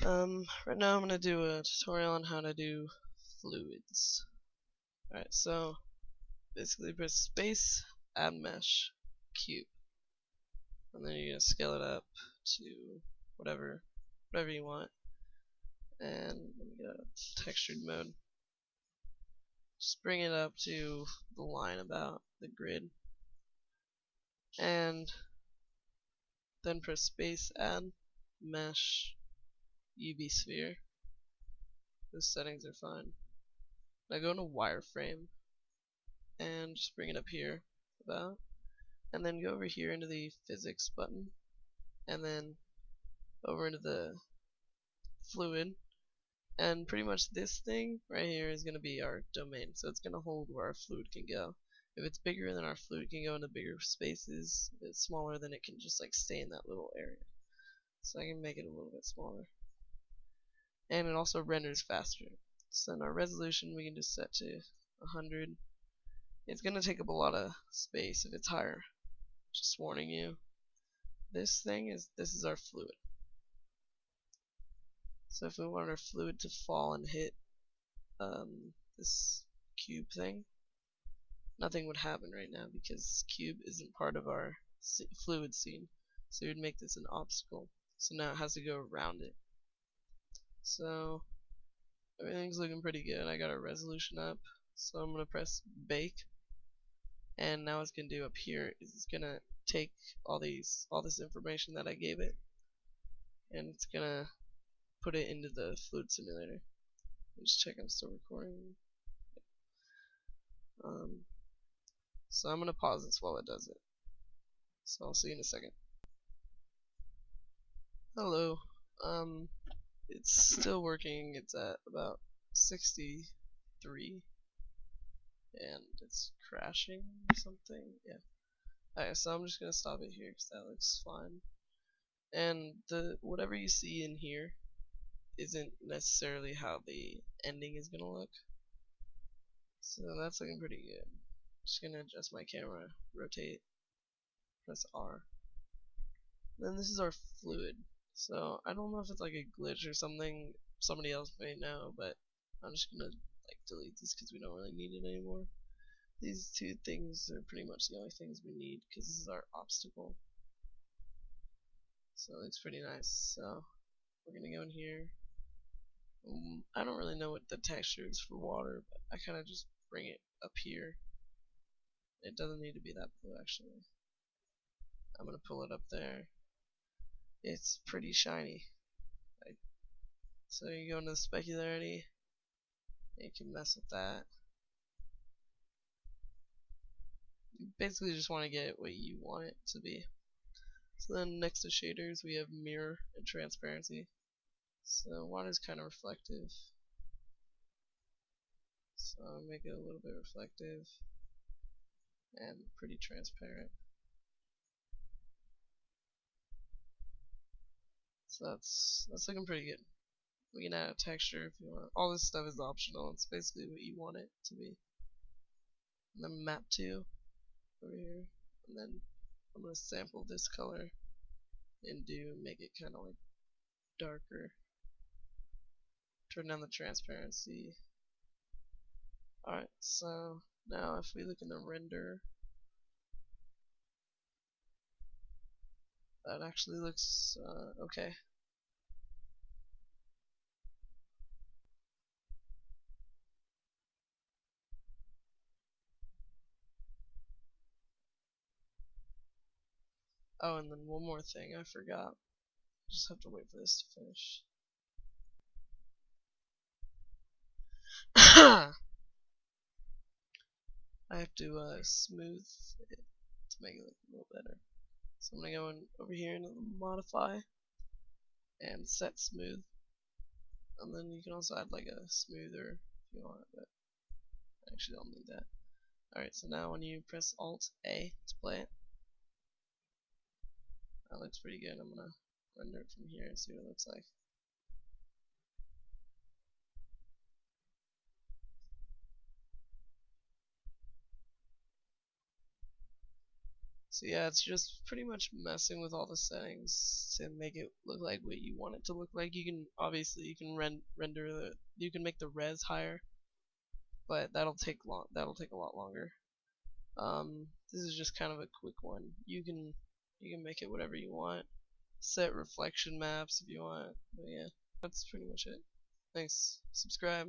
Right now I'm gonna do a tutorial on how to do fluids. Alright, so basically press space, add mesh, cube, and then you're gonna scale it up to whatever you want. And let me get a textured mode. Just bring it up to the line about the grid, and then press space, add mesh, UV sphere. Those settings are fine. Now go into wireframe and just bring it up here about, and then go over here into the physics button, and then over into the fluid, and pretty much this thing right here is going to be our domain, so it's going to hold where our fluid can go. If it's bigger, then our fluid can go into bigger spaces. If it's smaller, then it can just like stay in that little area. So I can make it a little bit smaller, and it also renders faster. So in our resolution we can just set to 100. It's going to take up a lot of space if it's higher. Just warning you. This is our fluid. So if we want our fluid to fall and hit this cube thing, nothing would happen right now because cube isn't part of our fluid scene. So we'd make this an obstacle. So now it has to go around it. So everything's looking pretty good. I got our resolution up. So I'm gonna press bake, and now what it's gonna do up here is it's gonna take all this information that I gave it, and it's gonna put it into the fluid simulator. Just check I'm still recording. So I'm gonna pause this while it does it. So I'll see you in a second. Hello. It's still working. It's at about 63, and it's crashing or something. Yeah. Alright, so I'm just gonna stop it here because that looks fine. And whatever you see in here isn't necessarily how the ending is gonna look. So that's looking pretty good. Just gonna adjust my camera, rotate, press R. Then this is our fluid. So I don't know if it's like a glitch or something. Somebody else may know, but I'm just gonna like delete this because we don't really need it anymore. These two things are pretty much the only things we need because this is our obstacle. So it looks pretty nice. So we're gonna go in here. I don't really know what the texture is for water, but I kind of just bring it up here. It doesn't need to be that blue actually. I'm gonna pull it up there. It's pretty shiny. So you go into the specularity, you can mess with that. You basically just want to get what you want it to be. So then next to shaders we have mirror and transparency. So water's kind of reflective, so I'll make it a little bit reflective and pretty transparent. So that's looking pretty good. We can add a texture if you want. All this stuff is optional. It's basically what you want it to be. And then map to over here, and then I'm gonna sample this color and make it kind of like darker. Turn down the transparency. Alright, so now if we look in the render, that actually looks okay. Oh, and then one more thing I forgot. Just have to wait for this to finish. I have to smooth it to make it look a little better. So I'm gonna go over here into modify and set smooth, and then you can also add like a smoother if you want, but I actually don't need that. Alright, so now when you press Alt A to play it, that looks pretty good. I'm gonna render it from here and see what it looks like. So yeah, it's just pretty much messing with all the settings to make it look like what you want it to look like. You can obviously you can render you can make the res higher, but that'll take a lot longer. This is just kind of a quick one. You can make it whatever you want. Set reflection maps if you want. But yeah, that's pretty much it. Thanks. Subscribe.